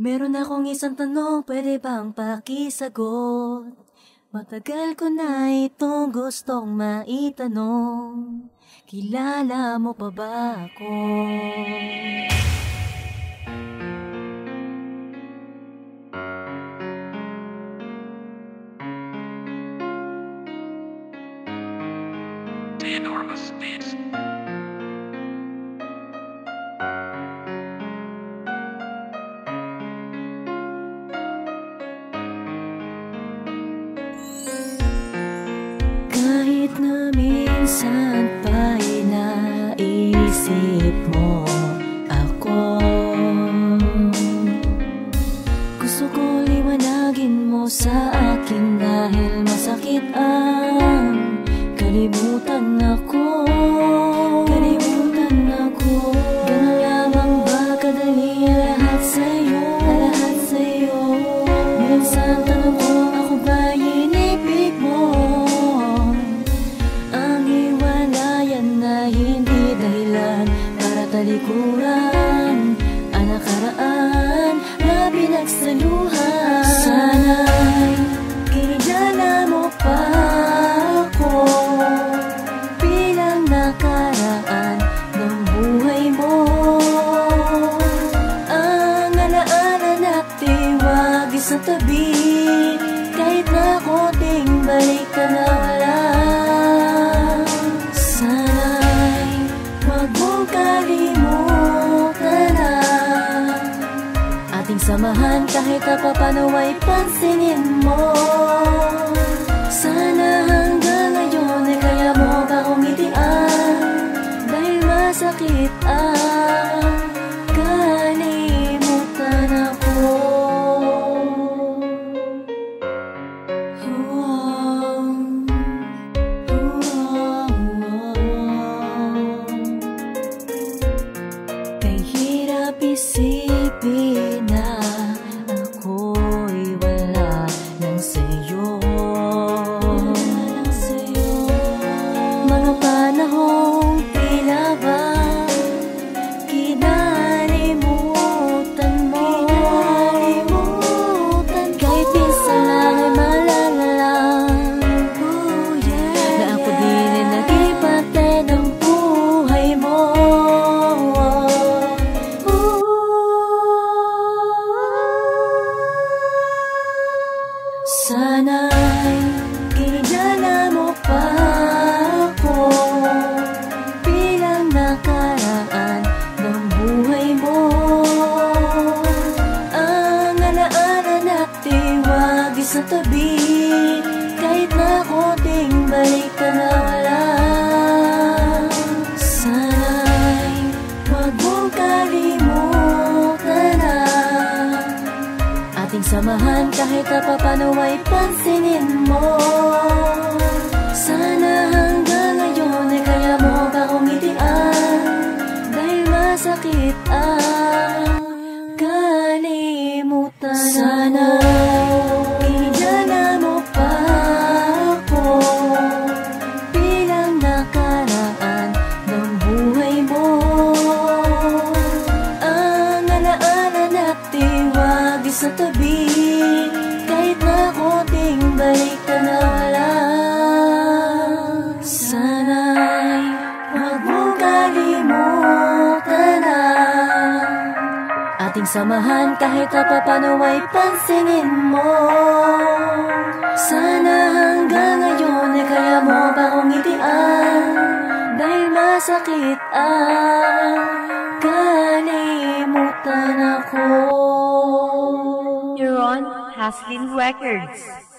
Meron akong isang tanong, pwede bang pakisagot? Matagal ko na itong gustong maitanong, kilala mo pa ba ako? The Enormous Beats. Kahit na minsan pa'y naisip mo ako, gusto ko liwanagin mo sa akin dahil masakit ang kalimutan ako. Kalimutan ako. Ganun lamang ba kadali lahat sa'yo? Lahat sa'yo. Minsan tanong ko, ako ba inibig mo? Ang hiwalayan na hindi dahilan para talikuran ang nakaraan na pinagsaluhan. Sana'y kilala mo pa ako bilang nakaraan ng buhay mo. Ang alaala natin wag isang tabi, kahit na konting balik ka na wala. Sana'y wag mong kalimutan na ating samahan, kahit na papano ay pansinin mo. Sana hanggang ngayon ay kaya mo ba akong ngitian, dahil masakit ang kalimutan ako. Kay hirap isipin na ako'y wala nang sa'yo. Mga panahong tila ba kinalimutan mo. Kahit minsan lang ay malala na ako din ay naging parte ng buhay mo. Sana'y kilala mo pa ako bilang nakaraan ng buhay mo. Ang alaala natin wag isang tabi, kahit na konting balik ka na wala. Sana'y wag mong kalimutan na ating samahan, kahit na papano ay pansinin mo. Sana hanggang ngayon ay kaya mo ba akong ngitian, dahil masakit ang kalimutan. Sana kilala mo pa ako bilang nakaraan ng buhay mo. Ang alaala natin wag isang tabi, kahit na konting balik ka na wala. Sana'y wag mong kalimutan na ating samahan, kahit na papano ay pansinin mo. Sana hanggang ngayon ay kaya mo ba akong ngitian, dahil masakit ang kalimutan ako. You're on Haslin Records.